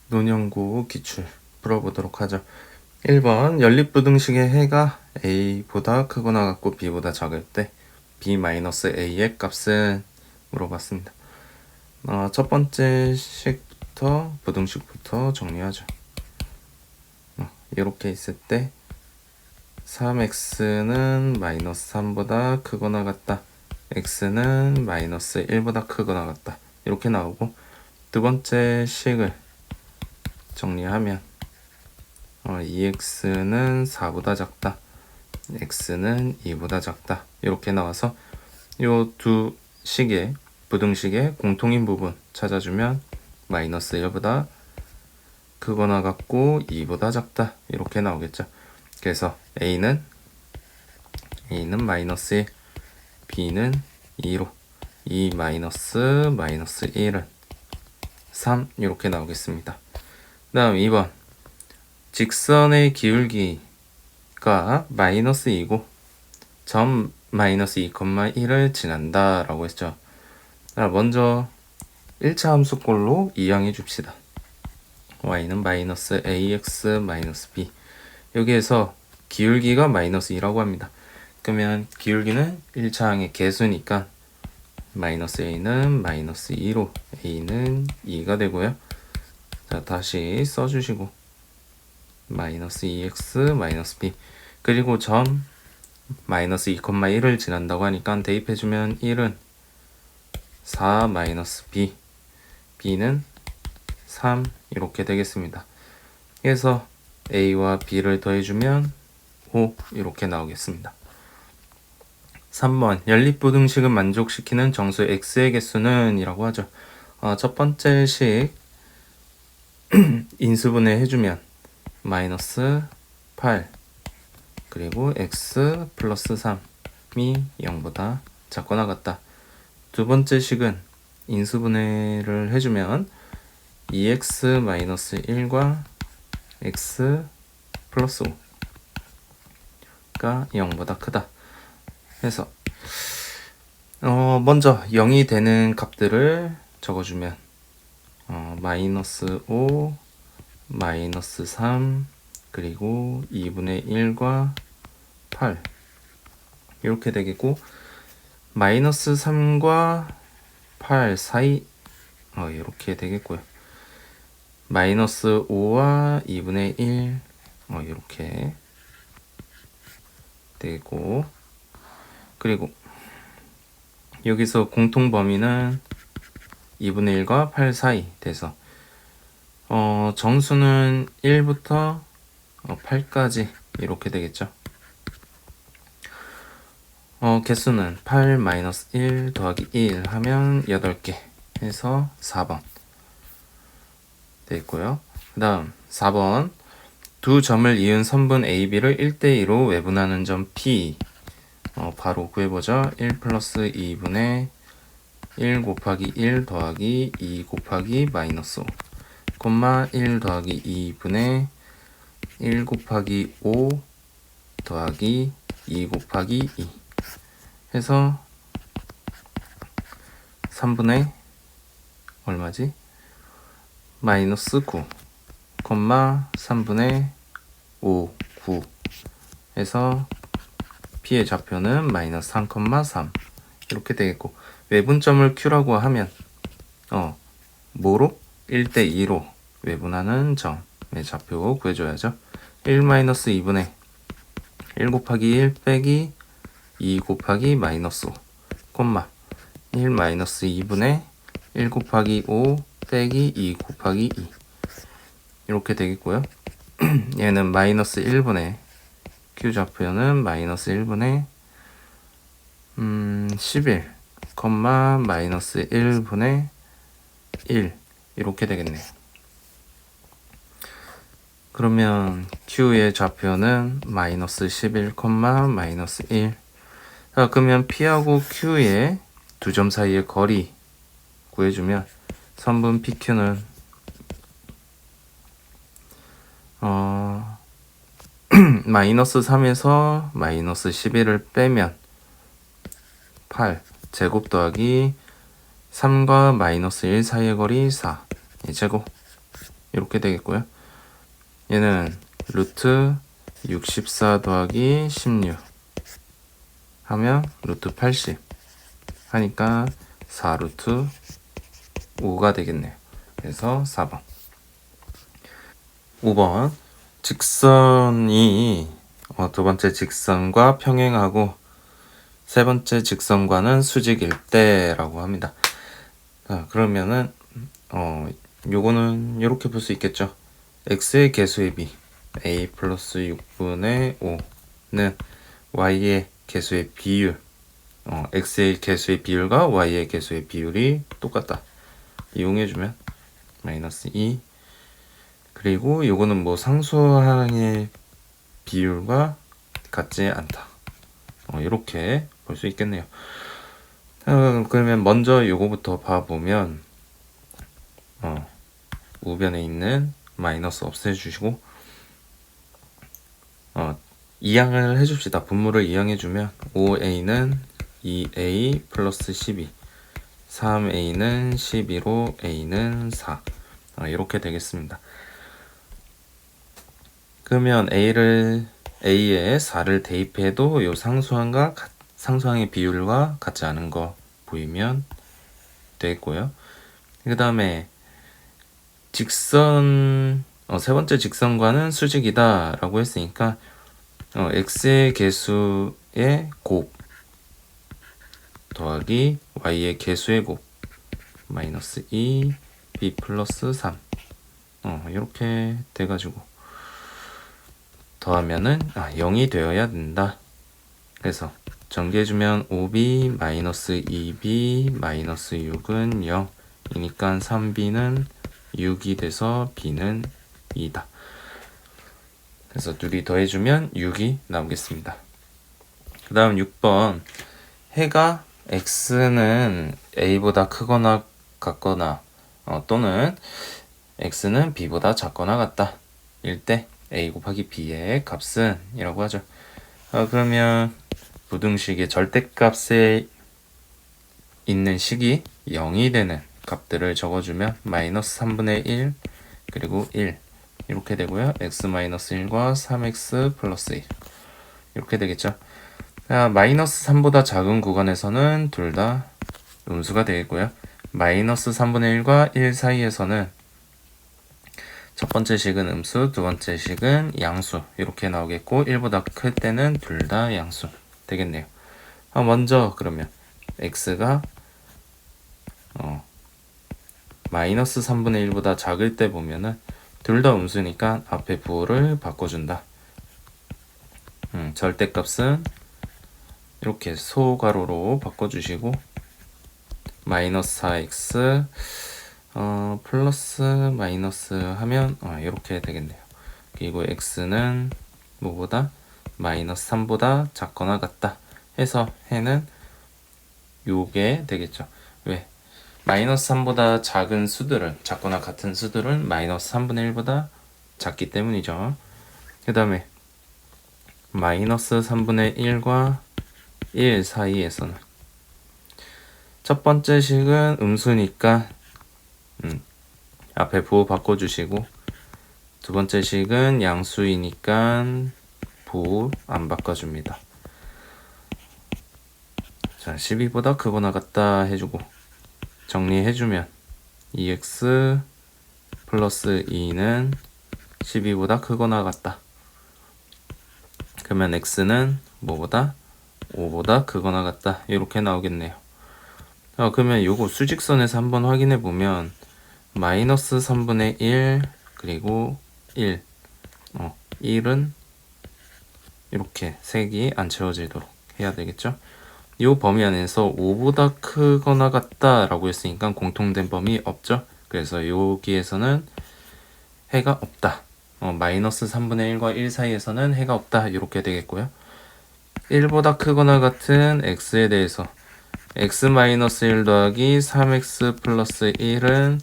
논형구 기출 풀어보도록 하죠. 1번 연립부등식의 해가 a보다 크거나 같고 b보다 작을 때 b-a의 값은 물어봤습니다. 첫 번째 식부터 부등식부터 정리하죠. 이렇게 있을 때 3x는 마이너스 3보다 크거나 같다. x는 마이너스 1보다 크거나 같다. 이렇게 나오고 두 번째 식을 정리하면 2x는 4보다 작다. x는 2보다 작다. 이렇게 나와서 이 두 식의 부등식의 공통인 부분 찾아주면 마이너스 1보다 크거나 같고 2보다 작다. 이렇게 나오겠죠. 그래서 a는 마이너스 1, b는 2로 2 마이너스 1은 3 이렇게 나오겠습니다. 다음 2번 직선의 기울기가 마이너스 2고 점 마이너스 2,1을 지난다 라고 했죠. 먼저 1차 함수꼴로 이항해 줍시다. y는 마이너스 ax 마이너스 b. 여기에서 기울기가 마이너스 2라고 합니다. 그러면 기울기는 1차항의 개수니까 마이너스 a는 마이너스 2로 a는 2가 되고요. 자, 다시 써주시고 마이너스 2x 마이너스 b. 그리고 점 마이너스 2,1을 지난다고 하니까 대입해주면 1은 4 마이너스 b, b는 3 이렇게 되겠습니다. 그래서 a와 b를 더해주면 5 이렇게 나오겠습니다. 3번 연립부등식을 만족시키는 정수 x의 개수는 이라고 하죠. 첫 번째 식 인수분해 해주면 마이너스 8 그리고 x 플러스 3이 0보다 작거나 같다. 두 번째 식은 인수분해를 해주면 2x 마이너스 1과 x 플러스 5가 0보다 크다. 해서 먼저 0이 되는 값들을 적어주면 마이너스 5, 마이너스 3, 그리고 2분의 1과 8 이렇게 되겠고 마이너스 3과 8 사이 이렇게 되겠고요. 마이너스 5와 2분의 1 이렇게 되고 그리고 여기서 공통 범위는 2분의 1과 8 사이 돼서 정수는 1부터 8까지 이렇게 되겠죠. 개수는 8 마이너스 1 더하기 1 하면 8개 해서 4번 되겠고요. 그 다음 4번 두 점을 이은 선분 AB를 1대2로 외분하는 점 P 바로 구해보죠. 1 플러스 2분의 1 곱하기 1 더하기 2 곱하기 마이너스 5 콤마 1 더하기 2분의 1 곱하기 5 더하기 2 곱하기 2 해서 3분의 얼마지? 마이너스 9 콤마 3분의 5 9 해서 P의 좌표는 마이너스 3,3 이렇게 되겠고 외분점을 Q라고 하면 뭐로? 1대2로 외분하는 점의 좌표 구해줘야죠. 1 마이너스 2분의 1 곱하기 1 빼기 2 곱하기 마이너스 5 콤마 1 마이너스 2분의 1 곱하기 5 빼기 2 곱하기 2 이렇게 되겠고요. 얘는 마이너스 1분의 Q 좌표는 마이너스 1분의 11 콤마 마이너스 1분의 1 이렇게 되겠네요. 그러면 Q의 좌표는 마이너스 11 콤마 마이너스 1. 자, 그러면 P하고 Q의 두 점 사이의 거리 구해주면 선분 PQ는 마이너스 3에서 마이너스 11을 빼면 8 제곱 더하기 3과 마이너스 1 사이의 거리 4 제곱 이렇게 되겠고요. 얘는 루트 64 더하기 16 하면 루트 80 하니까 4루트 5가 되겠네요. 그래서 4번. 5번. 직선이 두 번째 직선과 평행하고 세 번째 직선과는 수직일 때라고 합니다. 그러면은 요거는 이렇게 볼 수 있겠죠. x의 개수의 b a 플러스 6분의 5는 y의 개수의 비율 x의 개수의 비율과 y의 개수의 비율이 똑같다. 이용해주면 마이너스 2 그리고 요거는 뭐 상수항의 비율과 같지 않다. 이렇게 볼 수 있겠네요. 그러면 먼저 요거부터 봐보면 우변에 있는 마이너스 없애주시고 이항을 해줍시다. 분모를 이항해주면 5a는 2a 플러스 12 3a는 12로 a는 4 이렇게 되겠습니다. 그러면 a에 4를 대입해도 요 상수항의 비율과 같지 않은 거 보이면 되겠고요. 그 다음에 직선 세 번째 직선과는 수직이다 라고 했으니까 x의 개수의 곱 더하기 y의 개수의 곱 마이너스 2 b 플러스 3 이렇게 돼가지고 더하면은 0이 되어야 된다. 그래서 전개해주면 5b 마이너스 2b 마이너스 6은 0이니까 3b는 6이 돼서 b는 2다. 그래서 둘이 더해주면 6이 나오겠습니다. 그 다음 6번 해가 x는 a보다 크거나 같거나 또는 x는 b보다 작거나 같다 일 때 a 곱하기 b의 값은 이라고 하죠. 그러면 부등식의 절대값에 있는 식이 0이 되는 값들을 적어주면 마이너스 3분의 1 그리고 1 이렇게 되고요. x-1과 3x 플러스 1 이렇게 되겠죠. 마이너스 3보다 작은 구간에서는 둘 다 음수가 되겠고요. 마이너스 3분의 1과 1 사이에서는 첫 번째 식은 음수, 두 번째 식은 양수 이렇게 나오겠고 1보다 클 때는 둘 다 양수 되겠네요. 먼저 그러면 x가 마이너스 3분의 1보다 작을 때 보면은 둘 다 음수니까 앞에 부호를 바꿔준다. 절대값은 이렇게 소가로로 바꿔주시고 마이너스 4x 플러스 마이너스 하면 이렇게 되겠네요. 그리고 x는 뭐보다 마이너스 3보다 작거나 같다 해서 해는 요게 되겠죠. 왜? 마이너스 3보다 작은 수들은 작거나 같은 수들은 마이너스 3분의 1보다 작기 때문이죠. 그 다음에 마이너스 3분의 1과 1 사이에서는 첫 번째 식은 음수니까 앞에 부호 바꿔주시고 두 번째 식은 양수이니까 부호 안 바꿔줍니다. 자, 12보다 크거나 같다 해주고 정리해주면 2x 플러스 2는 12보다 크거나 같다. 그러면 x는 뭐보다? 5보다 크거나 같다. 이렇게 나오겠네요. 그러면 요거 수직선에서 한번 확인해 보면 마이너스 3분의 1 그리고 1 1은 이렇게 색이 안 채워지도록 해야 되겠죠. 이 범위 안에서 5보다 크거나 같다 라고 했으니까 공통된 범위 없죠. 그래서 여기에서는 해가 없다. 마이너스 3분의 1과 1 사이에서는 해가 없다 이렇게 되겠고요. 1보다 크거나 같은 x에 대해서 x-1 더하기 3x 플러스 1은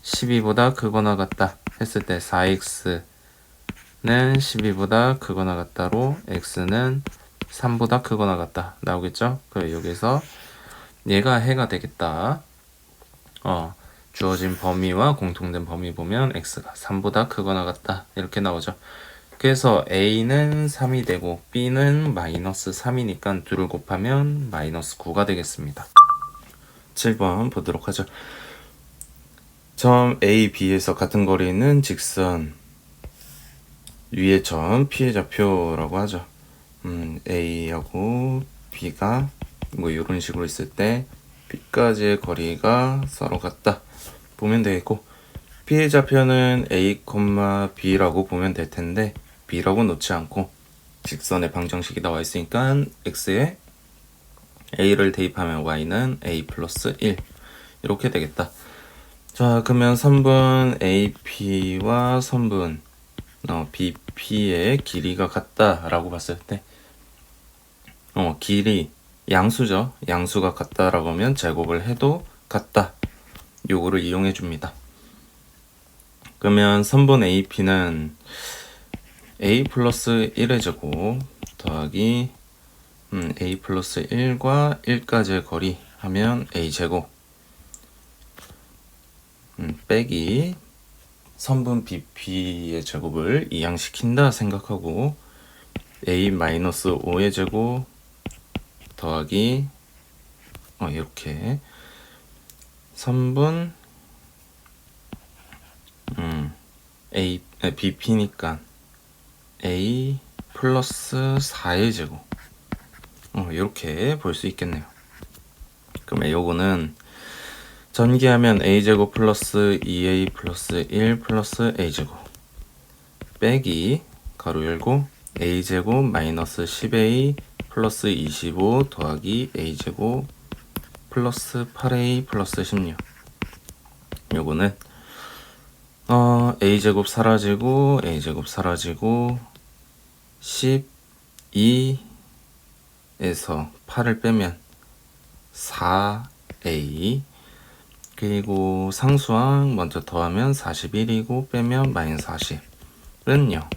12보다 크거나 같다 했을 때 4x는 12보다 크거나 같다로 x는 3보다 크거나 같다 나오겠죠? 그럼 여기서 얘가 해가 되겠다. 주어진 범위와 공통된 범위 보면 x가 3보다 크거나 같다 이렇게 나오죠. 그래서 a는 3이 되고 b는 마이너스 3이니까 둘을 곱하면 마이너스 9가 되겠습니다. 7번 보도록 하죠. 점 A, B에서 같은 거리에 있는 직선 위의 점 P의 좌표라고 하죠. A하고 B가 뭐 이런 식으로 있을 때 B까지의 거리가 서로 같다 보면 되겠고, P의 좌표는 A, B라고 보면 될 텐데 B라고 놓지 않고 직선의 방정식이 나와 있으니까 X에 A를 대입하면 Y는 A 플러스 1 이렇게 되겠다. 자, 그러면 선분 AP와 선분 BP의 길이가 같다라고 봤을 때 길이 양수죠. 양수가 같다라고 하면 제곱을 해도 같다. 요거를 이용해 줍니다. 그러면 선분 AP는 A 플러스 1의 제곱 더하기 A 플러스 1과 1까지의 거리 하면 A 제곱 빼기 선분 BP의 제곱을 이항시킨다 생각하고 A 마이너스 5의 제곱 더하기 이렇게 선분 BP니까 A 플러스 4의 제곱 이렇게 볼 수 있겠네요. 그러면 요거는 전개하면 a제곱 플러스 2a 플러스 1 플러스 a제곱 빼기 가로 열고 a제곱 마이너스 10a 플러스 25 더하기 a제곱 플러스 8a 플러스 16. 요거는 a제곱 사라지고 a제곱 사라지고 12에서 8을 빼면 4a 그리고 상수항 먼저 더하면 41이고 빼면 마이너스 40은 0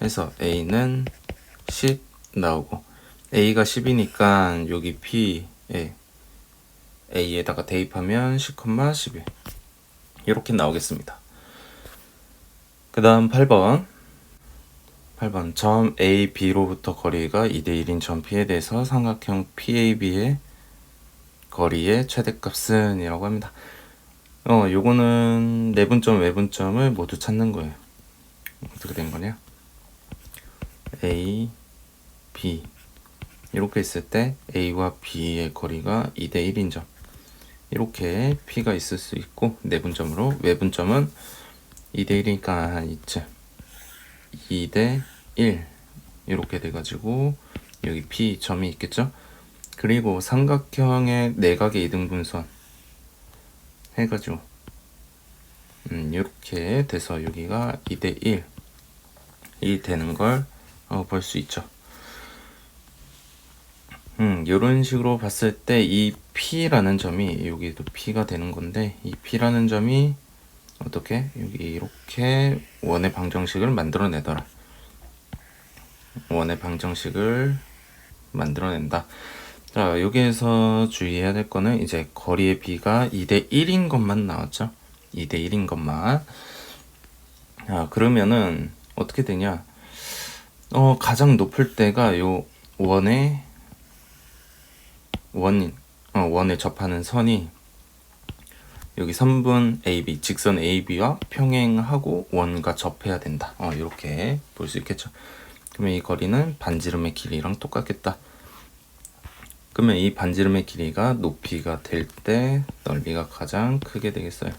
해서 a는 10 나오고, a가 10이니까 여기 b에 a에다가 대입하면 10,11 이렇게 나오겠습니다. 그 다음 8번 점 A, B로부터 거리가 2대1인 점 P에 대해서 삼각형 PAB의 거리의 최대값은 이라고 합니다. 요거는 내분점, 외분점을 모두 찾는 거예요. 어떻게 된 거냐? A, B 이렇게 있을 때 A와 B의 거리가 2대1인 점 이렇게 P가 있을 수 있고, 내분점으로 외분점은 2대1이니까 이쯤 2대1 이렇게 돼가지고 여기 P 점이 있겠죠? 그리고 삼각형의 내각의 이등분선 해가지고 이렇게 돼서 여기가 2대1이 되는 걸 볼 수 있죠. 이런 식으로 봤을 때 이 P라는 점이 여기도 P가 되는 건데, 이 P라는 점이 어떻게 여기 이렇게 원의 방정식을 만들어내더라. 원의 방정식을 만들어낸다. 자, 여기에서 주의해야 될 거는 이제 거리의 B가 2대1인 것만 나왔죠. 2대1인 것만. 그러면은 어떻게 되냐? 가장 높을 때가 요 원에 접하는 선이 여기 선분 AB, 직선 AB와 평행하고 원과 접해야 된다. 이렇게 볼 수 있겠죠. 그러면 이 거리는 반지름의 길이랑 똑같겠다. 그러면 이 반지름의 길이가 높이가 될 때 넓이가 가장 크게 되겠어요.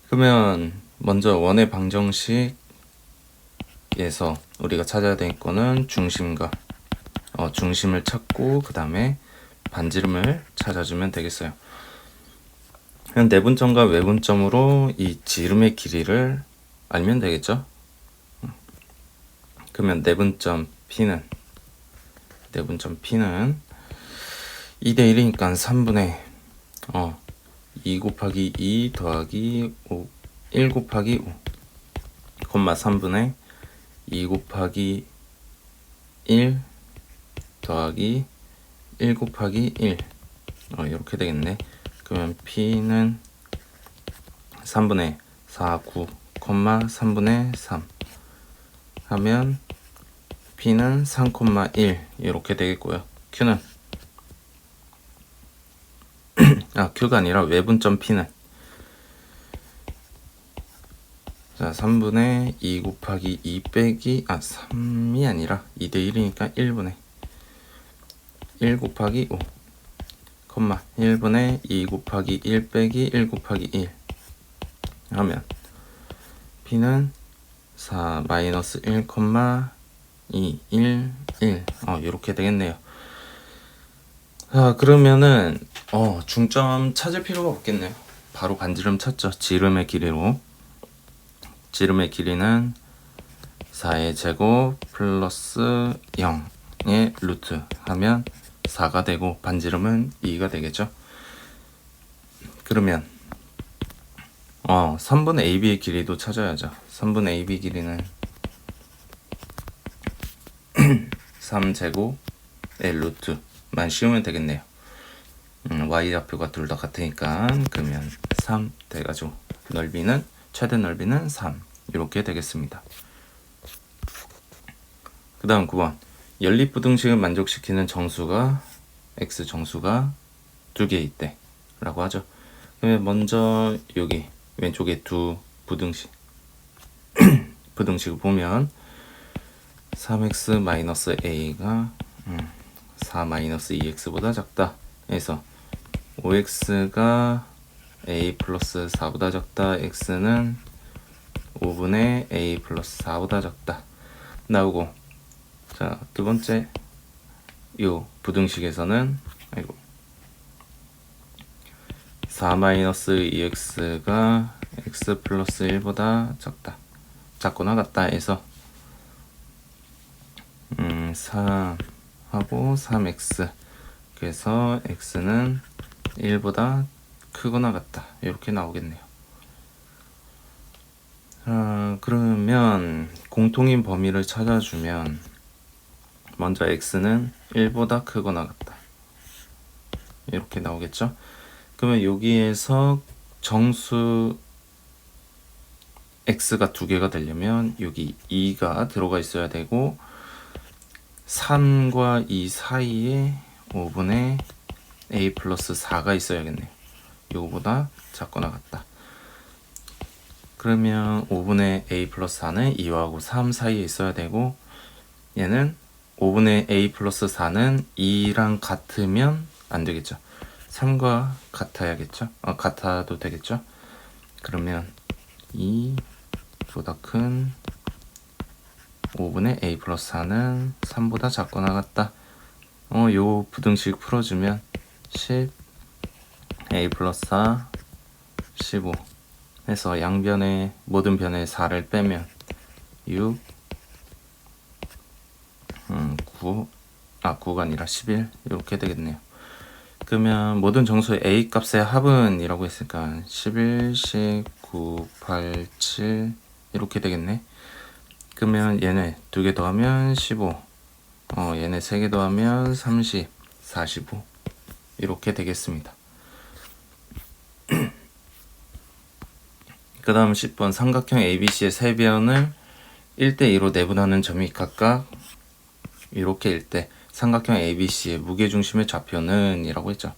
그러면 먼저 원의 방정식에서 우리가 찾아야 될 거는 중심과 중심을 찾고 그 다음에 반지름을 찾아주면 되겠어요. 내분점과 외분점으로 이 지름의 길이를 알면 되겠죠. 그러면 내분점 P는 2대1이니까 3분의 2 곱하기 2 더하기 5, 1 곱하기 5 콤마 3분의 2 곱하기 1 더하기 1 곱하기 1 이렇게 되겠네. 그러면 P는 3분의 4, 9, 3분의 3 하면 P는 3, 1 이렇게 되겠고요. Q는 Q가 아니라 외분점 P는 자 3분의 2 곱하기 2 빼기 3이 아니라 2대 1이니까 1분의 1 곱하기 5 1분의 2 곱하기 1 빼기 1 곱하기 1 하면 P는 4 마이너스 1, 2, 1, 1 이렇게 되겠네요. 자 그러면은 중점 찾을 필요가 없겠네요. 바로 반지름 찾죠. 지름의 길이로. 지름의 길이는 4의 제곱 플러스 0의 루트 하면 4가 되고 반지름은 2가 되겠죠. 그러면 3분의 AB의 길이도 찾아야죠. 3분의 AB 길이는 3제곱의 루트만 씌우면 되겠네요. y좌표가 둘 다 같으니까 그러면 3 돼가지고 넓이는 최대 넓이는 3 이렇게 되겠습니다. 그 다음 9번 연립부등식을 만족시키는 정수가 x 정수가 2개 있대 라고 하죠. 그러면 먼저 여기 왼쪽에 두 부등식 부등식을 보면 3x-a가 4-2x보다 작다 해서 5x가 a 플러스 4보다 작다, x는 5분의 a 플러스 4보다 작다 나오고, 자 두 번째 요 부등식에서는 4-2x가 x 플러스 1보다 작거나 같다 해서 3하고 3x 그래서 x는 1보다 크거나 같다 이렇게 나오겠네요. 그러면 공통인 범위를 찾아주면 먼저 x는 1보다 크거나 같다 이렇게 나오겠죠. 그러면 여기에서 정수 x가 두 개가 되려면 여기 2가 들어가 있어야 되고 3과 2 사이에 5분의 a 플러스 4가 있어야겠네요. 요거보다 작거나 같다. 그러면 5분의 a 플러스 4는 2하고 3 사이에 있어야 되고 얘는 5분의 a 플러스 4는 2랑 같으면 안 되겠죠. 3과 같아야겠죠. 같아도 되겠죠. 그러면 2보다 큰 5분의 a 플러스 4는 3보다 작거나 같다. 요 부등식 풀어주면 10 a 플러스 4 15 해서 양변에 모든 변에 4를 빼면 6 9가 아니라 11 이렇게 되겠네요. 그러면 모든 정수의 a 값의 합은 이라고 했으니까 11, 19, 8, 7 이렇게 되겠네. 그러면 얘네 두 개 더하면 15 얘네 세 개 더하면 30, 45 이렇게 되겠습니다. 그 다음 10번 삼각형 ABC의 세 변을 1대2로 내분하는 점이 각각 이렇게 일 때 삼각형 ABC의 무게중심의 좌표는 이라고 했죠.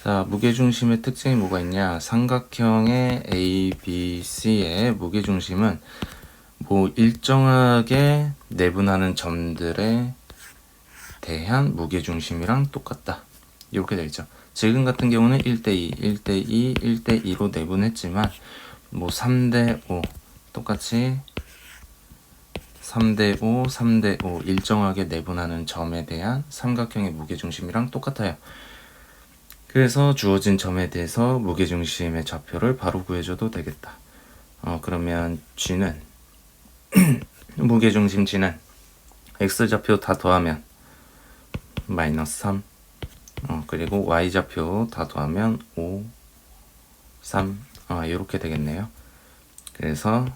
자, 무게중심의 특징이 뭐가 있냐? 삼각형의 ABC의 무게중심은 뭐 일정하게 내분하는 점들에 대한 무게중심이랑 똑같다 이렇게 되겠죠. 지금 같은 경우는 1대2, 1대2, 1대2로 내분했지만 뭐 3대5 똑같이 3대5, 3대5 일정하게 내분하는 점에 대한 삼각형의 무게중심이랑 똑같아요. 그래서 주어진 점에 대해서 무게중심의 좌표를 바로 구해줘도 되겠다. 그러면 G는 무게중심 G는 X좌표 다 더하면 마이너스 3 그리고 Y좌표 다 더하면 5, 3 이렇게 되겠네요. 그래서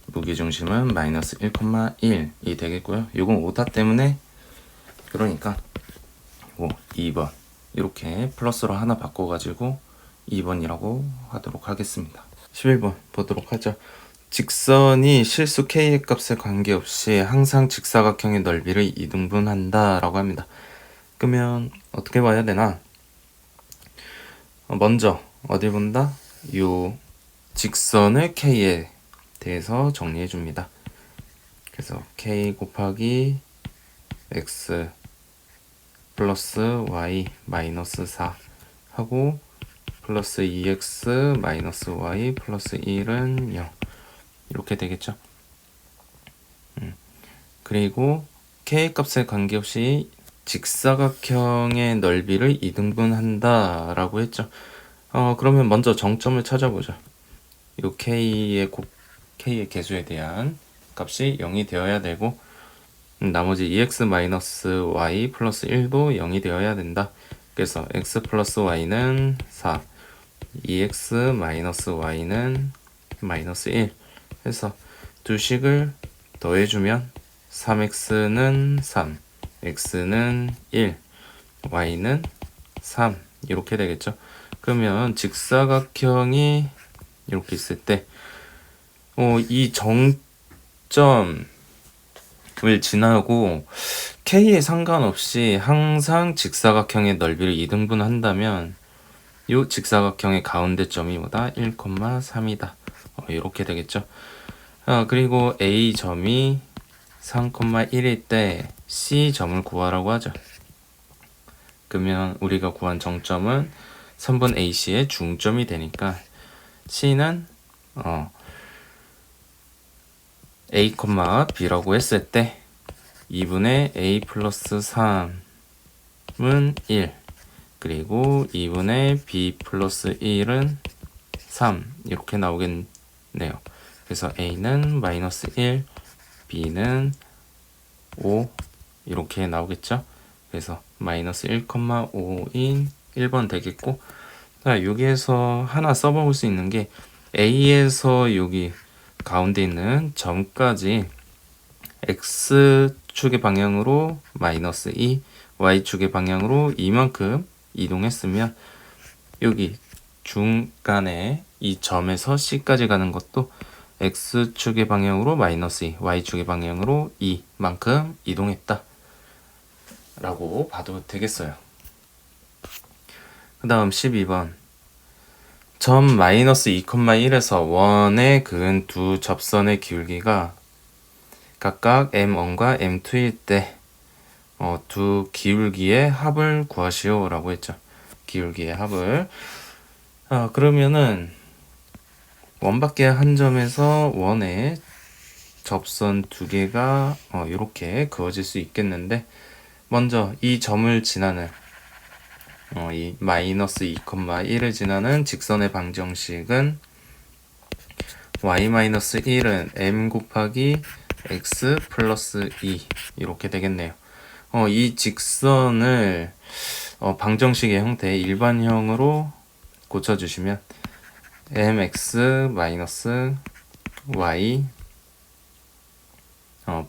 무게중심은 마이너스 1,1이 되겠고요. 이건 오타 때문에 그러니까 2번 이렇게 플러스로 하나 바꿔가지고 2번이라고 하도록 하겠습니다. 11번 보도록 하죠. 직선이 실수 k의 값에 관계없이 항상 직사각형의 너비를 2등분한다 라고 합니다. 그러면 어떻게 봐야 되나? 먼저 어디 본다? 요 직선을 k에 대해서 정리해 줍니다. 그래서 k 곱하기 x 플러스 y 마이너스 4 하고 플러스 2x 마이너스 y 플러스 1은 0 이렇게 되겠죠. 그리고 k 값에 관계없이 직사각형의 넓이를 2등분한다 라고 했죠. 그러면 먼저 정점을 찾아보자. 이 k의 개수에 대한 값이 0이 되어야 되고 나머지 2x-y 플러스 1도 0이 되어야 된다. 그래서 x 플러스 y는 4, 2x-y는 마이너스 1 해서 두 식을 더해주면 3x는 3, x는 1, y는 3 이렇게 되겠죠. 그러면 직사각형이 이렇게 있을 때 이 정점을 지나고 k에 상관없이 항상 직사각형의 넓이를 2등분 한다면 이 직사각형의 가운데점이 뭐다? 1,3이다. 이렇게 되겠죠. 그리고 A점이 3,1일 때 C점을 구하라고 하죠. 그러면 우리가 구한 정점은 선분 AC의 중점이 되니까 C는 A, B라고 했을 때 2분의 A 플러스 3은 1 그리고 2분의 B 플러스 1은 3 이렇게 나오겠네요. 그래서 A는 마이너스 1, B는 5 이렇게 나오겠죠. 그래서 마이너스 1,5인 1번 되겠고, 자, 여기에서 하나 써볼 수 있는 게 A에서 여기 가운데 있는 점까지 X축의 방향으로 마이너스 2, Y축의 방향으로 이만큼 이동했으면 여기 중간에 이 점에서 C까지 가는 것도 X축의 방향으로 마이너스 2, Y축의 방향으로 2만큼 이동했다 라고 봐도 되겠어요. 그 다음 12번 점 마이너스 2,1에서 원에 그은 두 접선의 기울기가 각각 m1과 m2일 때 두 기울기의 합을 구하시오 라고 했죠. 기울기의 합을 그러면은 원밖에 한 점에서 원에 접선 두 개가 이렇게 그어질 수 있겠는데 먼저 이 점을 지나는 이 마이너스 2,1을 지나는 직선의 방정식은 y-1은 m 곱하기 x 플러스 2 이렇게 되겠네요. 이 직선을 방정식의 형태의 일반형으로 고쳐주시면 mx 마이너스 y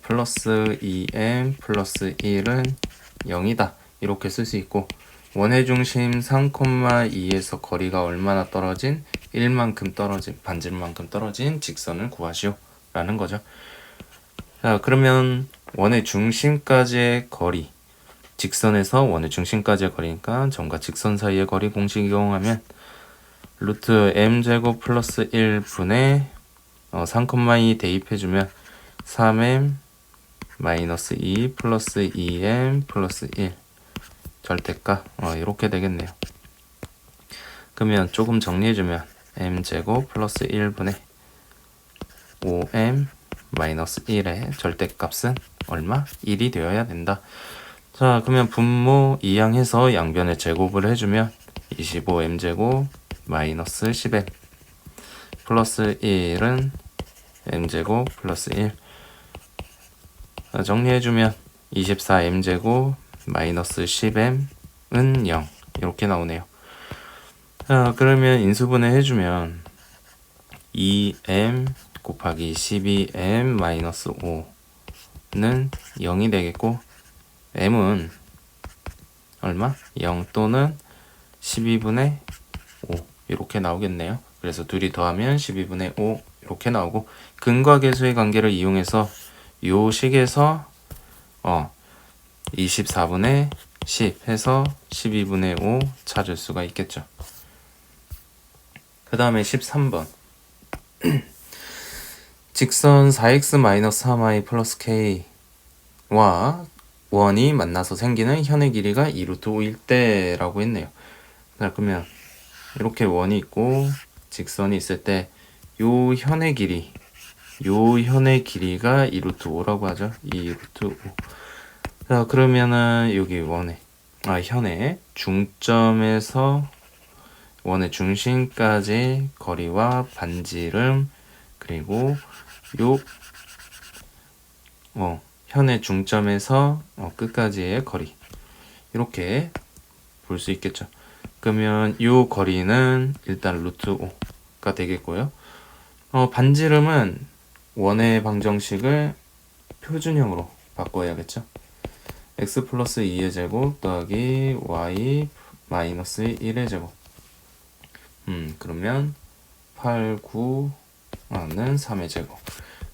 플러스 2m 플러스 1은 0이다 이렇게 쓸 수 있고 원의 중심 3,2에서 거리가 얼마나 떨어진 1만큼 떨어진 반지름만큼 떨어진 직선을 구하시오 라는 거죠. 자, 그러면 원의 중심까지의 거리 직선에서 원의 중심까지의 거리니까 점과 직선 사이의 거리 공식 이용하면 루트 m제곱 플러스 1분의 3,2 대입해주면 3m 마이너스 2 플러스 2m 플러스 1 절대값 이렇게 되겠네요. 그러면 조금 정리해주면 m제곱 플러스 1분의 5m 마이너스 1의 절대값은 얼마? 1이 되어야 된다. 자, 그러면 분모 이항해서 양변에 제곱을 해주면 25m제곱 마이너스 10m 플러스 1은 m제곱 플러스 1 정리해주면 24m제곱 마이너스 10m은 0 이렇게 나오네요. 자, 그러면 인수분해 해주면 2m 곱하기 12m 마이너스 5는 0이 되겠고 m은 얼마? 0 또는 12분의 5 이렇게 나오겠네요. 그래서 둘이 더하면 12분의 5 이렇게 나오고, 근과 계수의 관계를 이용해서 요 식에서 24분의 10 해서 12분의 5 찾을 수가 있겠죠. 그 다음에 13번 직선 4x-3y 플러스 k와 원이 만나서 생기는 현의 길이가 2루트 5일 때라고 했네요. 자, 그러면 이렇게 원이 있고 직선이 있을 때 요 현의 길이가 2루트 5라고 하죠. 2루트 5. 자, 그러면은 여기 현의 중점에서 원의 중심까지 거리와 반지름, 그리고 현의 중점에서 끝까지의 거리, 이렇게 볼 수 있겠죠. 그러면 이 거리는 일단 루트 5가 되겠고요. 반지름은 원의 방정식을 표준형으로 바꿔야겠죠. x 플러스 2의 제곱 더하기 y 마이너스 1의 제곱. 그러면 8, 9는 3의 제곱.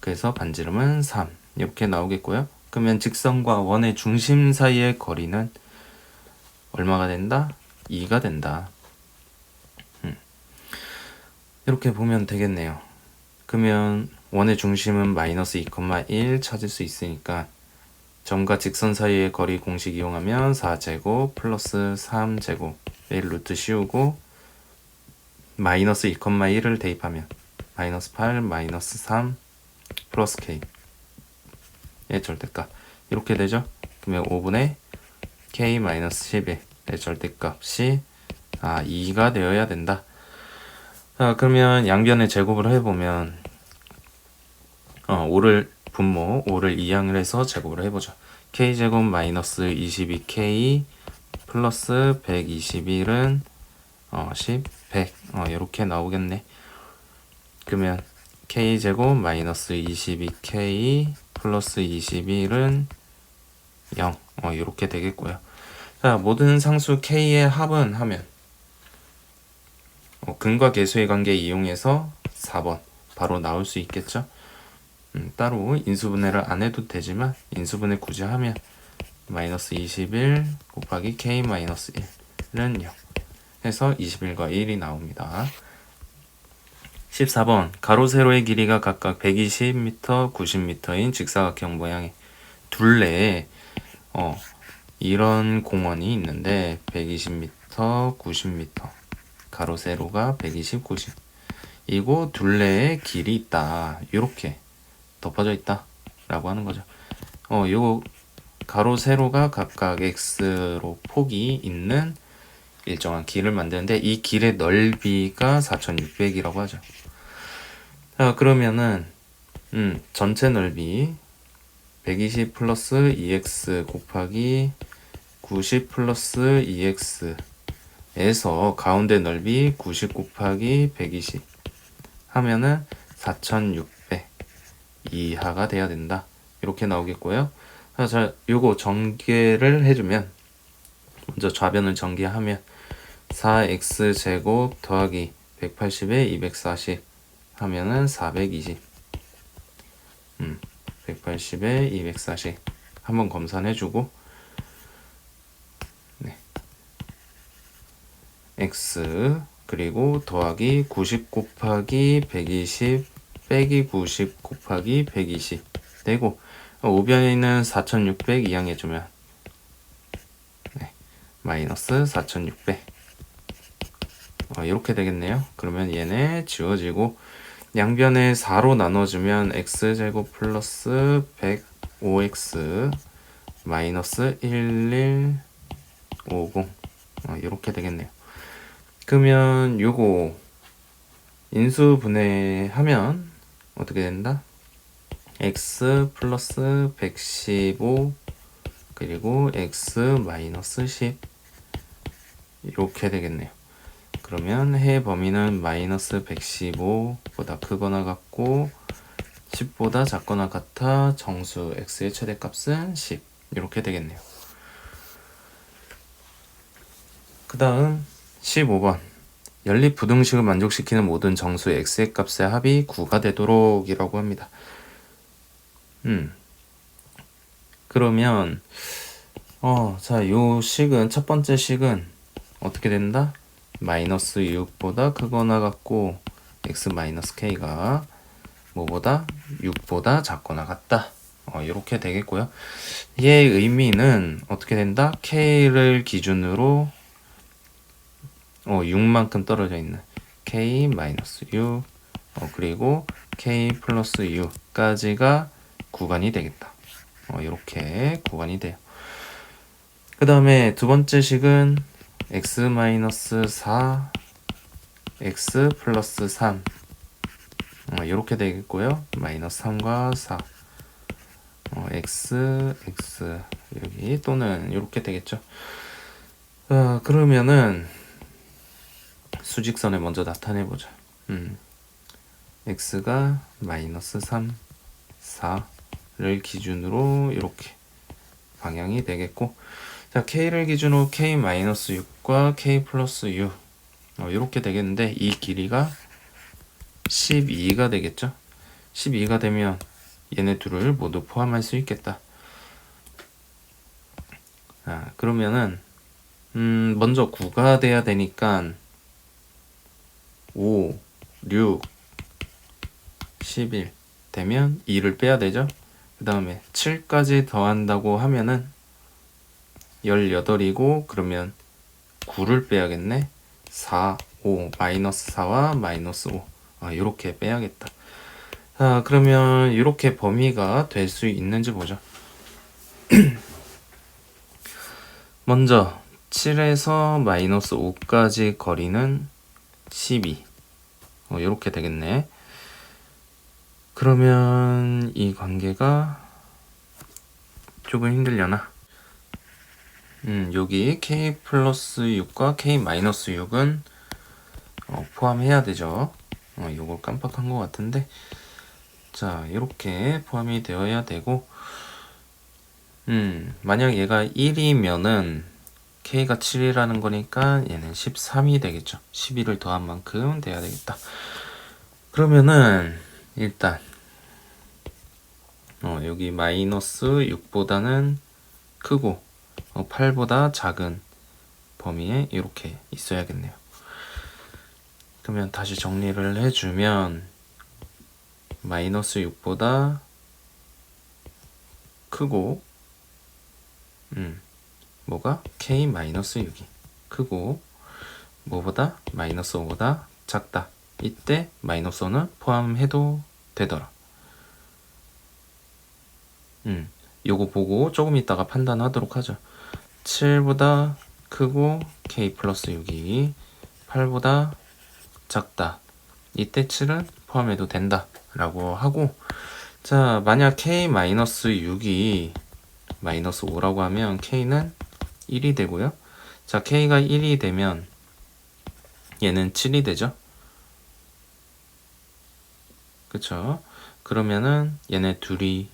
그래서 반지름은 3 이렇게 나오겠고요. 그러면 직선과 원의 중심 사이의 거리는 얼마가 된다? 2가 된다. 이렇게 보면 되겠네요. 그러면 원의 중심은 마이너스 2,1 찾을 수 있으니까 점과 직선 사이의 거리 공식 이용하면 4제곱 플러스 3제곱 1루트 씌우고 마이너스 2,1을 대입하면 마이너스 8 마이너스 3 플러스 k 의 절대값 이렇게 되죠. 그러면 5분의 k 마이너스 11의 절대값이 2가 되어야 된다. 자, 그러면 양변의 제곱을 해보면 5를 분모 5를 이항을 해서 제곱을 해보죠. k제곱 마이너스 22k 플러스 121은 10, 100 이렇게 나오겠네. 그러면 k제곱 마이너스 22k 플러스 21은 0 이렇게 되겠고요. 자, 모든 상수 k의 합은 하면 근과 계수의 관계 이용해서 4번 바로 나올 수 있겠죠. 따로 인수분해를 안 해도 되지만 인수분해 굳이 하면 마이너스 21 곱하기 k 마이너스 1은 0 해서 21과 1이 나옵니다. 14번 가로 세로의 길이가 각각 120m, 90m인 직사각형 모양의 둘레에 이런 공원이 있는데 120m, 90m 가로 세로가 120, 90 이고 둘레에 길이 있다. 이렇게 덮어져 있다 라고 하는 거죠. 요 가로 세로가 각각 x로 폭이 있는 일정한 길을 만드는데 이 길의 넓이가 4600이라고 하죠. 자, 그러면은 전체 넓이 120 플러스 2x 곱하기 90 플러스 2x 에서 가운데 넓이 90 곱하기 120 하면은 4600 이하가 돼야 된다. 이렇게 나오겠고요. 자, 요거 전개를 해주면 먼저 좌변을 전개하면 4x제곱 더하기 180에 240 하면은 420 180에 240 한번 검산해주고 x 그리고 더하기 90 곱하기 120 빼기 90 곱하기 120 되고 우변에는 4600 이항해주면 마이너스 4600 이렇게 되겠네요. 그러면 얘네 지워지고 양변에 4로 나눠주면 x제곱 플러스 105x 마이너스 1150 이렇게 되겠네요. 그러면 요거 인수분해하면 어떻게 된다? x 플러스 115 그리고 x 마이너스 10 이렇게 되겠네요. 그러면 해 범위는 마이너스 115보다 크거나 같고 10보다 작거나 같아 정수 x의 최대값은 10 이렇게 되겠네요. 그 다음 15번 연립 부등식을 만족시키는 모든 정수 x의 값의 합이 9가 되도록 이라고 합니다. 그러면 자, 요 식은 첫 번째 식은 어떻게 된다? 마이너스 6보다 크거나 같고 x 마이너스 k가 뭐보다 6보다 작거나 같다. 이렇게 되겠고요. 얘의 의미는 어떻게 된다? k를 기준으로 6만큼 떨어져 있는 k 마이너스 6 그리고 k 플러스 6까지가 구간이 되겠다. 이렇게 구간이 돼요. 그 다음에 두 번째 식은 x 마이너스 4 x 플러스 3 이렇게 되겠고요. 마이너스 3과 4 x 여기 또는 이렇게 되겠죠. 그러면은 수직선에 먼저 나타내 보자. x가 마이너스 3 4를 기준으로 이렇게 방향이 되겠고, 자 k를 기준으로 k 마이너스 6과 k 플러스 6 이렇게 되겠는데, 이 길이가 12가 되겠죠. 12가 되면 얘네 둘을 모두 포함할 수 있겠다. 그러면은 먼저 9가 돼야 되니까 5, 6, 11 되면 2를 빼야 되죠. 그 다음에 7까지 더한다고 하면은 18이고, 그러면 9를 빼야겠네. 4, 5, 마이너스 4와 마이너스 5 이렇게 빼야겠다. 그러면 이렇게 범위가 될 수 있는지 보죠. 먼저 7에서 마이너스 5까지 거리는 12 이렇게 되겠네. 그러면 이 관계가 조금 힘들려나? 여기 k 플러스 6과 k 마이너스 6은 포함해야 되죠. 요걸 깜빡한 것 같은데, 자 이렇게 포함이 되어야 되고, 만약 얘가 1이면은 k가 7이라는 거니까 얘는 13이 되겠죠. 12를 더한 만큼 돼야 되겠다. 그러면은 일단 여기 마이너스 6보다는 크고 8보다 작은 범위에 이렇게 있어야겠네요. 그러면 다시 정리를 해주면 마이너스 6보다 크고 뭐가? k 마이너스 6이 크고 뭐보다? 마이너스 5보다 작다. 이때 마이너스 5는 포함해도 되더라. 요거 보고 조금 있다가 판단하도록 하죠. 7보다 크고 k 플러스 6이 8보다 작다. 이때 7은 포함해도 된다 라고 하고, 자 만약 k 마이너스 6이 마이너스 5라고 하면 k는 1이 되고요. 자 k가 1이 되면 얘는 7이 되죠. 그쵸? 그러면은 얘네 둘이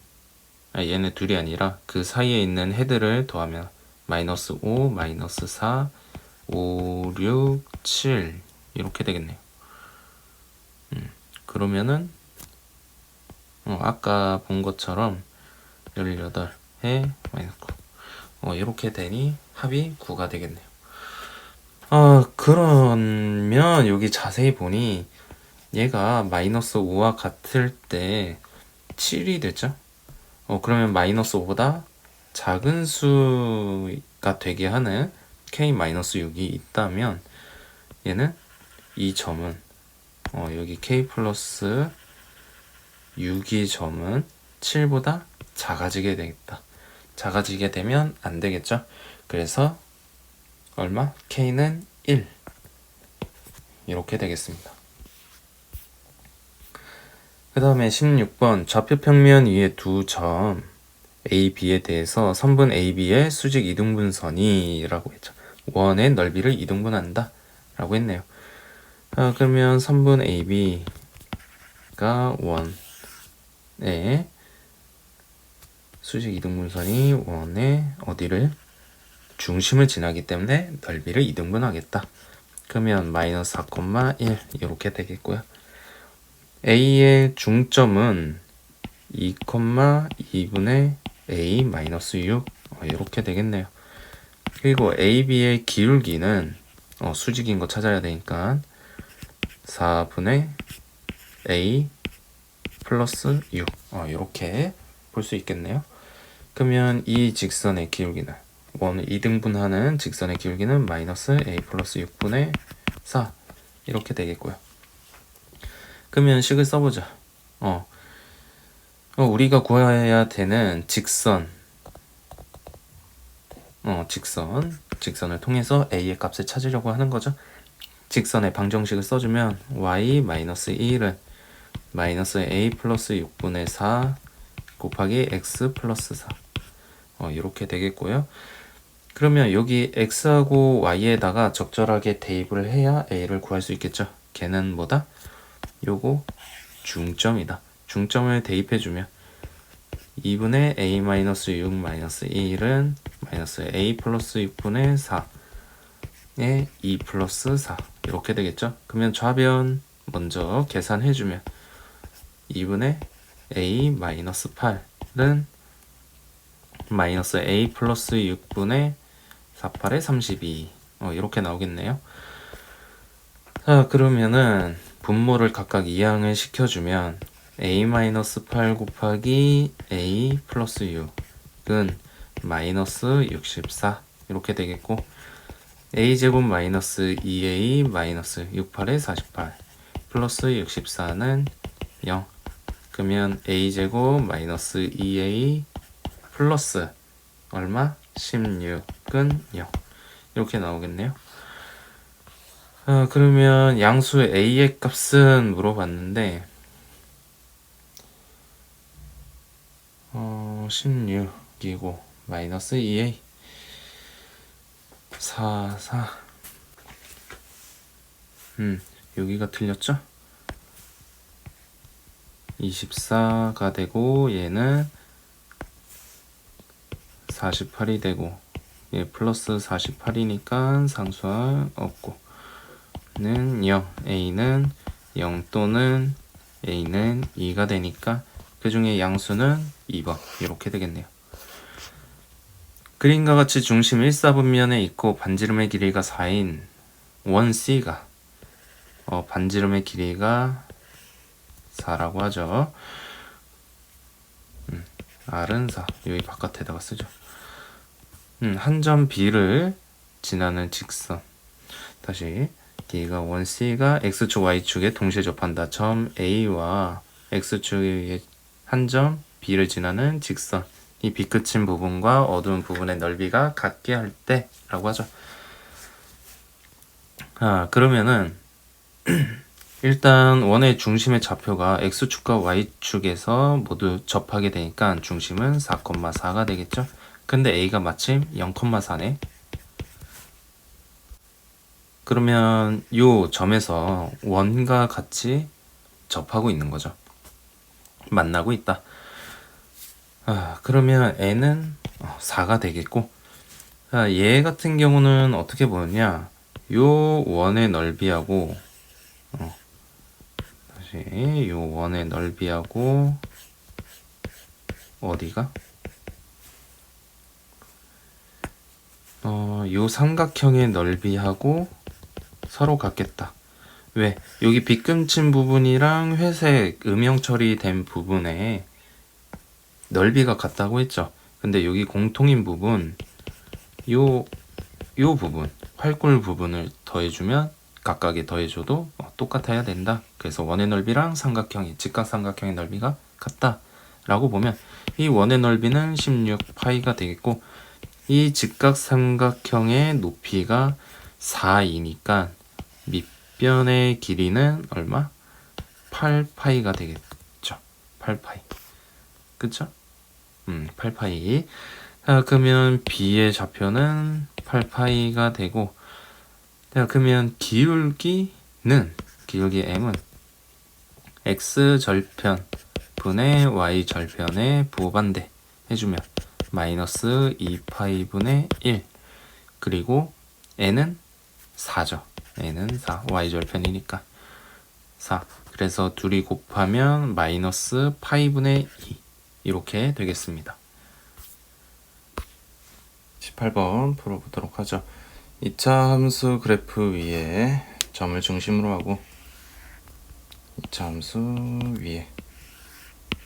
아니라 그 사이에 있는 헤드를 더하면 마이너스 5, 마이너스 4, 5, 6, 7 이렇게 되겠네요. 그러면은 아까 본 것처럼 18에 마이너스 9 이렇게 되니 합이 9가 되겠네요. 그러면 여기 자세히 보니 얘가 마이너스 5와 같을 때 7이 됐죠? 그러면 마이너스 5보다 작은 수가 되게 하는 k 마이너스 6이 있다면 얘는 이 점은 여기 k 플러스 6이 점은 7보다 작아지게 되겠다. 작아지게 되면 안 되겠죠? 그래서 얼마? k는 1 이렇게 되겠습니다. 그 다음에 16번 좌표 평면 위에 두 점 A, B에 대해서 선분 A, B의 수직 이등분선이 라고 했죠. 원의 넓이를 이등분한다 라고 했네요. 그러면 선분 A, B가 원의 수직 이등분선이 원의 어디를? 중심을 지나기 때문에 넓이를 이등분하겠다. 그러면 마이너스 4,1 이렇게 되겠고요. a의 중점은 2,2분의 a 마이너스 6 이렇게 되겠네요. 그리고 AB의 기울기는 수직인 거 찾아야 되니까 4분의 A 플러스 6 이렇게 볼 수 있겠네요. 그러면 이 직선의 기울기는 2등분하는 직선의 기울기는 마이너스 A 플러스 6분의 4 이렇게 되겠고요. 그러면 식을 써보자. 우리가 구해야 되는 직선을 통해서 a의 값을 찾으려고 하는 거죠. 직선의 방정식을 써주면 y 마이너스 1은 마이너스 a 플러스 6분의 4 곱하기 x 플러스 4 이렇게 되겠고요. 그러면 여기 x하고 y에다가 적절하게 대입을 해야 a를 구할 수 있겠죠. 걔는 뭐다? 요거 중점이다. 중점을 대입해주면 2분의 a 마이너스 6 마이너스 1은 마이너스 a 플러스 6분의 4에 2 플러스 4 이렇게 되겠죠. 그러면 좌변 먼저 계산해주면 2분의 a 마이너스 8은 마이너스 a 플러스 6분의 4,8에 32 이렇게 나오겠네요. 자, 그러면은 분모를 각각 이항을 시켜주면 a-8 곱하기 a 플러스 6은 마이너스 64 이렇게 되겠고 a제곱 마이너스 2a 마이너스 68에 48 플러스 64는 0 그러면 a제곱 마이너스 2a 플러스 얼마? 16은 0 이렇게 나오겠네요. 그러면 양수 a의 값은 물어봤는데 16이고 마이너스 2a 4 여기가 틀렸죠? 24가 되고 얘는 48이 되고 얘 플러스 48이니까 상수항 없고 는 0 a는 0 또는 a는 2가 되니까 그 중에 양수는 2번 이렇게 되겠네요. 그림과 같이 중심 1사분면에 있고 반지름의 길이가 4인 원 C가 반지름의 길이가 4라고 하죠. R은 4 여기 바깥에다가 쓰죠. 한 점 B를 지나는 직선 다시 길이가 원 C가 X축 Y축에 동시에 접한다. 점 A와 X축의 한 점 B를 지나는 직선 이 B끝인 부분과 어두운 부분의 넓이가 같게 할 때 라고 하죠. 그러면은 일단 원의 중심의 좌표가 X축과 Y축에서 모두 접하게 되니까 중심은 4,4가 되겠죠. 근데 A가 마침 0,4네. 그러면 요 점에서 원과 같이 접하고 있는 거죠. 만나고 있다. 그러면 n은 4가 되겠고 얘 같은 경우는 어떻게 보느냐 요 원의 넓이하고 다시 요 원의 넓이하고 어디가? 요 삼각형의 넓이하고 서로 같겠다. 왜? 여기 빗금친 부분이랑 회색 음영 처리된 부분에 넓이가 같다고 했죠. 근데 여기 공통인 부분 요 부분 활골 부분을 더해주면 각각에 더해줘도 똑같아야 된다. 그래서 원의 넓이랑 삼각형이 직각삼각형의 넓이가 같다 라고 보면 이 원의 넓이는 16파이가 되겠고 이 직각삼각형의 높이가 4이니까 밑변의 길이는 얼마? 8파이가 되겠죠. 8파이 그쵸? 8파이. 그러면 B의 좌표는 8파이가 되고, 그러면 기울기 M은 X 절편 분의 Y 절편의 부호반대 해주면 마이너스 2파이 분의 1 그리고 N은 4죠. A는 4. Y절편이니까 4. 그래서 둘이 곱하면 마이너스 파이분의 2 이렇게 되겠습니다. 18번 풀어보도록 하죠. 2차 함수 그래프 위에 점을 중심으로 하고 2차 함수 위에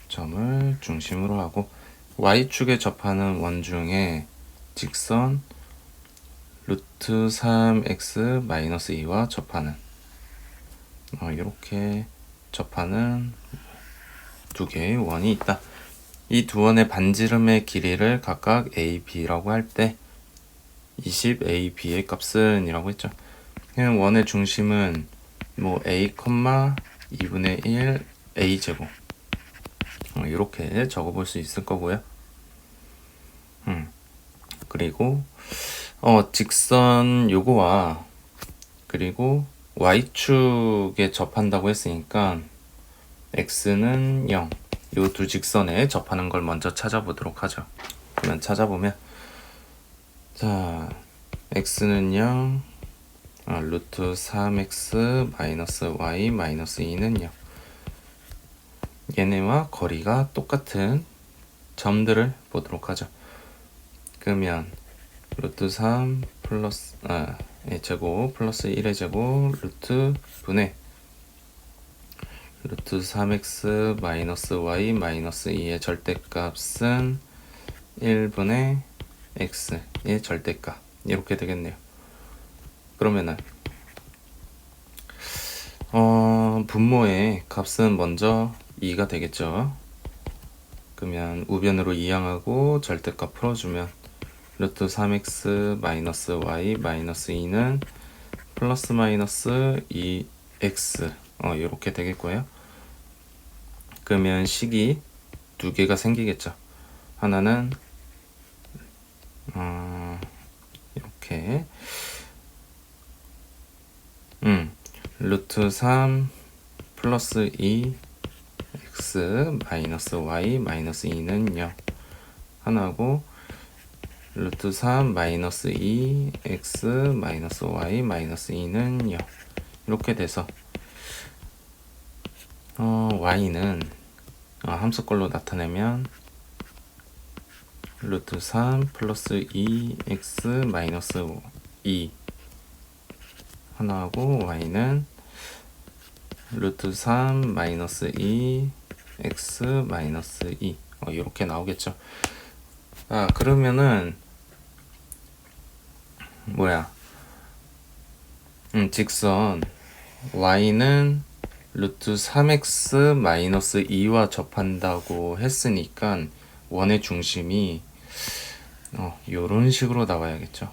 점을 중심으로 하고 Y축에 접하는 원중에 직선 루트 3x 마이너스 2와 접하는 이렇게 접하는 두 개의 원이 있다. 이 두 원의 반지름의 길이를 각각 a, b라고 할 때 20a, b의 값은 이라고 했죠. 그냥 원의 중심은 뭐 a, 2분의 1 a 제곱 이렇게 적어볼 수 있을 거고요. 그리고 직선 요거와 그리고 y축에 접한다고 했으니까 x는 0 요 두 직선에 접하는 걸 먼저 찾아보도록 하죠. 그러면 찾아보면 자 x는 0 루트 3x 마이너스 y 마이너스 2는 0 얘네와 거리가 똑같은 점들을 보도록 하죠. 그러면 루트 3 플러스 제곱 플러스 1의 제곱 루트 분의 루트 3x 마이너스 y 마이너스 2의 절대값은 1분의 x의 절대값 이렇게 되겠네요. 그러면은 분모의 값은 먼저 2가 되겠죠. 그러면 우변으로 이항하고 절대값 풀어주면 루트 3x 마이너스 y 마이너스 2는 플러스 마이너스 2x 이렇게 되겠고요. 그러면 식이 두 개가 생기겠죠. 하나는 이렇게 루트 3 플러스 2 x 마이너스 y 마이너스 2는 0 하나고 루트 3 마이너스 2 x 마이너스 y 마이너스 2는 0 이렇게 돼서 y는 함수꼴로 나타내면 루트 3 플러스 2x 마이너스 2 하나하고 y는 루트 3 마이너스 2 x 마이너스 2 이렇게 나오겠죠. 그러면은 직선 y는 루트 3x 마이너스 2와 접한다고 했으니까 원의 중심이 요런 식으로 나와야겠죠.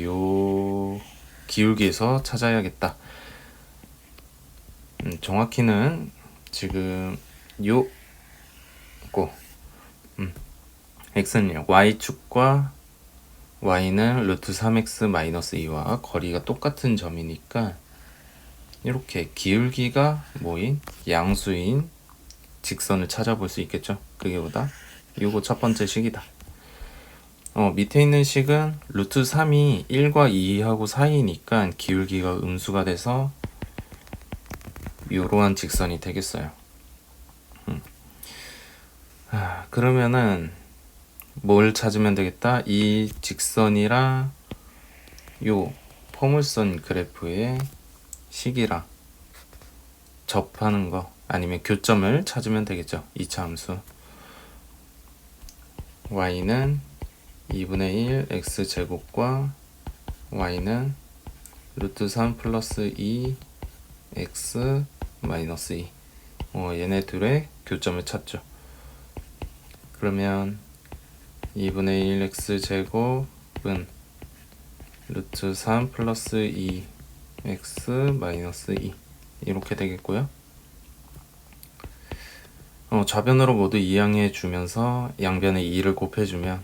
요 기울기에서 찾아야겠다. 정확히는 지금 요거 x는 y축과 y는 루트 3x 마이너스 2와 거리가 똑같은 점이니까 이렇게 기울기가 뭐인 양수인 직선을 찾아볼 수 있겠죠. 그게 보다 요거 첫 번째 식이다. 밑에 있는 식은 루트 3이 1과 2하고 사이니까 기울기가 음수가 돼서 요러한 직선이 되겠어요. 그러면은 뭘 찾으면 되겠다? 이 직선이랑 요 포물선 그래프의 식이랑 접하는 거 아니면 교점을 찾으면 되겠죠. 2차 함수 y는 2분의 1 x제곱과 y는 루트 3 플러스 2 x 마이너스 2 얘네 둘의 교점을 찾죠. 그러면 2분의 1 x제곱은 루트 3 플러스 2 x 마이너스 2 이렇게 되겠고요. 좌변으로 모두 이항해 주면서 양변에 2를 곱해주면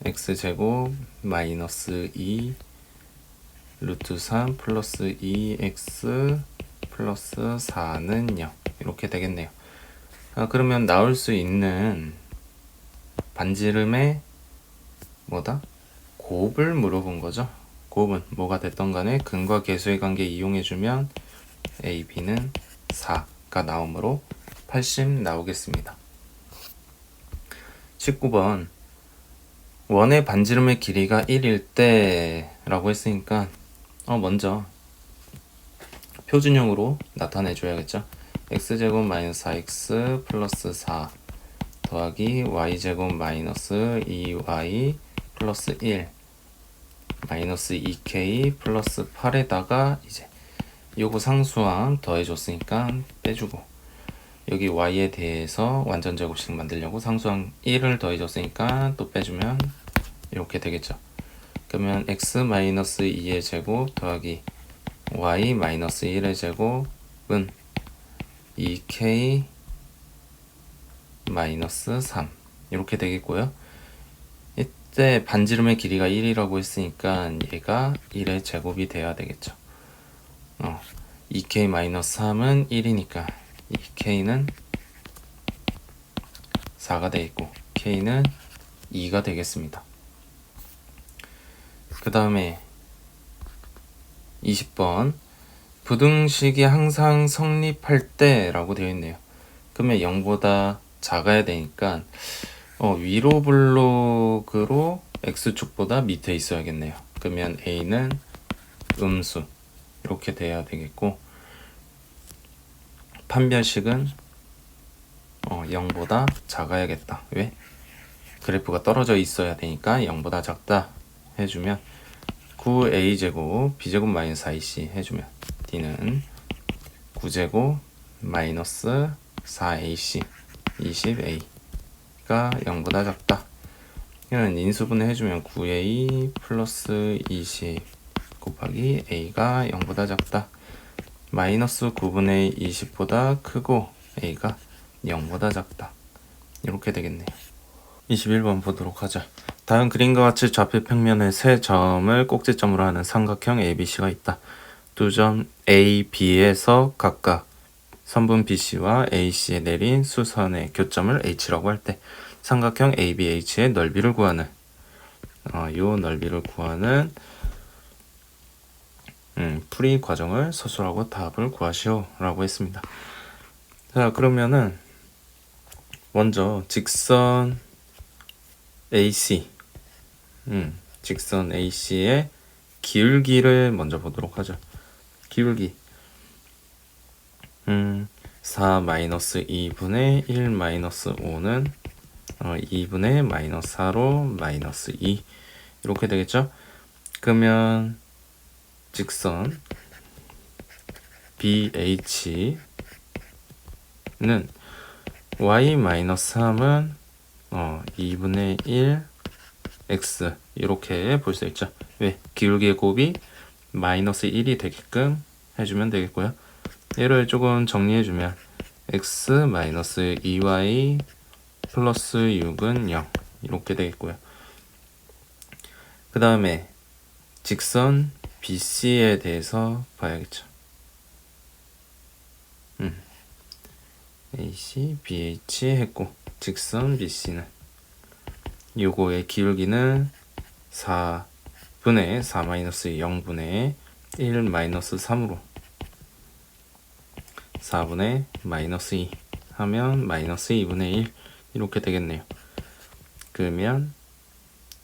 x제곱 마이너스 2 루트 3 플러스 2x 플러스 4는 0 이렇게 되겠네요. 그러면 나올 수 있는 반지름의 곱을 물어본 거죠. 곱은 뭐가 됐던 간에 근과 계수의 관계 이용해주면 a, b는 4가 나오므로 80 나오겠습니다. 19번 원의 반지름의 길이가 1일 때 라고 했으니까 먼저 표준형으로 나타내줘야겠죠. x제곱 마이너스 4x 플러스 4 더하기 y제곱 마이너스 2y 플러스 1 마이너스 2k 플러스 8에다가 이제 요거 상수항 더해줬으니까 빼주고 여기 y에 대해서 완전 제곱식 만들려고 상수항 1을 더해줬으니까 또 빼주면 이렇게 되겠죠. 그러면 x 마이너스 2의 제곱 더하기 y 마이너스 1의 제곱은 2k 마이너스 3 이렇게 되겠고요. 이때 반지름의 길이가 1이라고 했으니까 얘가 1의 제곱이 돼야 되겠죠. 2k 마이너스 3은 1이니까 2k는 4가 되겠고 k는 2가 되겠습니다. 그 다음에 20번 부등식이 항상 성립할 때 라고 되어 있네요. 그러면 0보다 작아야 되니까 위로 블록으로 x축보다 밑에 있어야겠네요. 그러면 a는 음수 이렇게 돼야 되겠고 판별식은 0보다 작아야겠다. 왜? 그래프가 떨어져 있어야 되니까 0보다 작다 해주면 9a제곱 b제곱 마이너스 4ac 해주면 d는 9제곱 마이너스 4ac 20a가 0보다 작다. 이런 인수분해 해주면 9a 플러스 20 곱하기 a가 0보다 작다. 마이너스 9분의 20보다 크고 a가 0보다 작다. 이렇게 되겠네요. 21번 보도록 하자. 다음 그림과 같이 좌표 평면에 세 점을 꼭지점으로 하는 삼각형 ABC가 있다. 두 점 A, B에서 각각 선분 BC와 AC에 내린 수선의 교점을 H라고 할 때 삼각형 ABH의 넓이를 구하는 요 넓이를 구하는 풀이 과정을 서술하고 답을 구하시오 라고 했습니다. 자, 그러면은 먼저 직선 AC 직선 AC의 기울기를 먼저 보도록 하죠. 기울기 4 마이너스 2분의 1 마이너스 5는 2분의 마이너스 4로 마이너스 2 이렇게 되겠죠. 그러면 직선 BH는 y 마이너스 3은 2분의 1 x 이렇게 볼 수 있죠. 왜? 기울기의 곱이 마이너스 1이 되게끔 해주면 되겠고요. 얘를 조금 정리해주면 x 마이너스 2y 플러스 6은 0 이렇게 되겠고요. 그 다음에 직선 BC에 대해서 봐야겠죠. AC, BH 했고 직선 BC는 요거의 기울기는 4분의 4 마이너스 0분의 1 마이너스 3으로 4분의 마이너스 2 하면 마이너스 2분의 1 이렇게 되겠네요. 그러면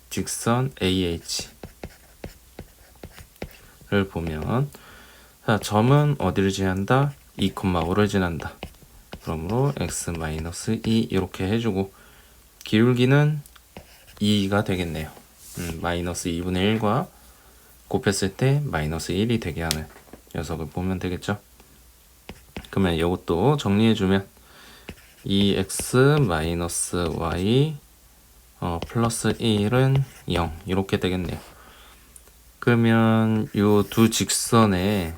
직선 AH를 보면 자, 점은 어디를 지난다? 2,5를 지난다. 그러므로 x 마이너스 2 이렇게 해주고 기울기는 2가 되겠네요. 마이너스 2분의 1과 곱했을 때 마이너스 1이 되게 하는 녀석을 보면 되겠죠. 그러면 이것도 정리해주면 2x 마이너스 y 플러스 1은 0 이렇게 되겠네요. 그러면 요 두 직선의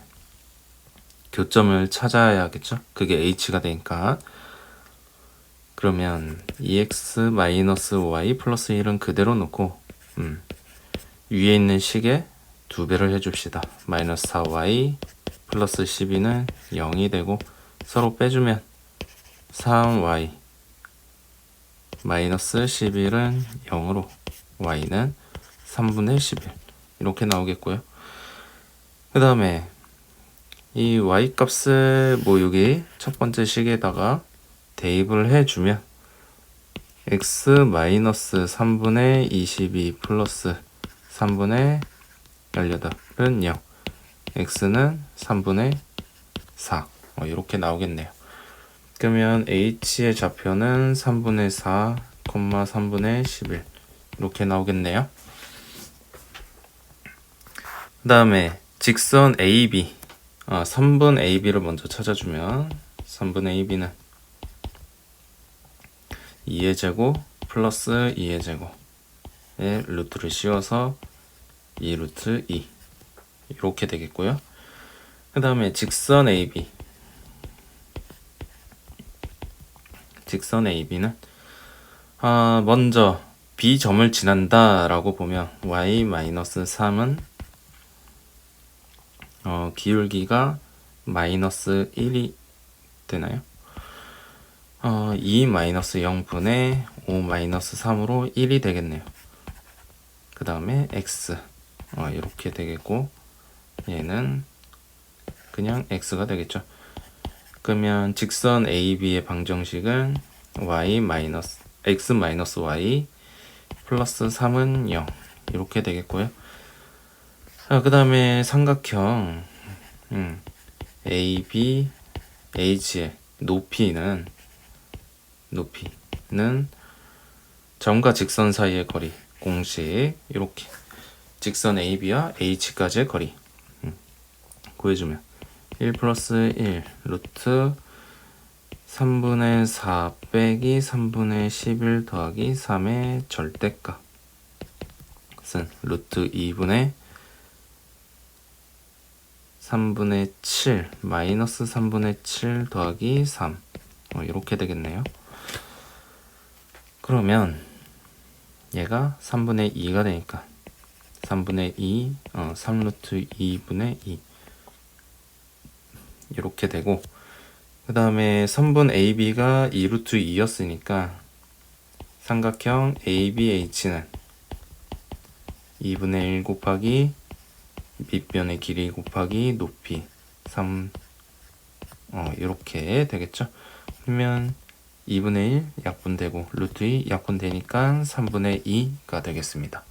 교점을 찾아야겠죠. 그게 h가 되니까 그러면 2x 마이너스 y 플러스 1은 그대로 놓고 위에 있는 식에 2배를 해줍시다. 마이너스 4y 플러스 12는 0이 되고 서로 빼주면 3y 마이너스 11은 0으로 y는 3분의 11 이렇게 나오겠고요. 그 다음에 이 y 값을 뭐 여기 첫 번째 식에다가 대입을 해주면 x 마이너스 3분의 22 플러스 3분의 18은 0, x는 3분의 4 이렇게 나오겠네요. 그러면 h의 좌표는 3분의 4, 3분의 11 이렇게 나오겠네요. 그 다음에 직선 AB 3분 AB를 먼저 찾아주면 3분 AB는 2의 제곱 플러스 2의 제곱에 루트를 씌워서 2 루트 2 이렇게 되겠고요. 그 다음에 직선 AB는 먼저 B점을 지난다 라고 보면 y-3은 기울기가 마이너스 1이 되나요? 2-0분의 5-3으로 1이 되겠네요. 그 다음에 x 이렇게 되겠고 얘는 그냥 x가 되겠죠. 그러면 직선 AB의 방정식은 x-y 플러스 3은 0 이렇게 되겠고요. 그 다음에 삼각형 AB, H의 높이는 점과 직선 사이의 거리 공식 이렇게 직선 AB와 H까지의 거리 구해주면 1 플러스 1 루트 3분의 4 빼기 3분의 11 더하기 3의 절대값은 루트 2분의 3분의 7 마이너스 3분의 7 더하기 3 이렇게 되겠네요. 그러면 얘가 3분의 2가 되니까 3분의 2 3루트 2분의 2 이렇게 되고, 그 다음에 선분 AB가 2루트 2였으니까 삼각형 ABH는 2분의 1 곱하기 밑변의 길이 곱하기 높이 3 이렇게 되겠죠. 그러면 2분의 1 약분되고 루트 2 약분되니까 3분의 2가 되겠습니다.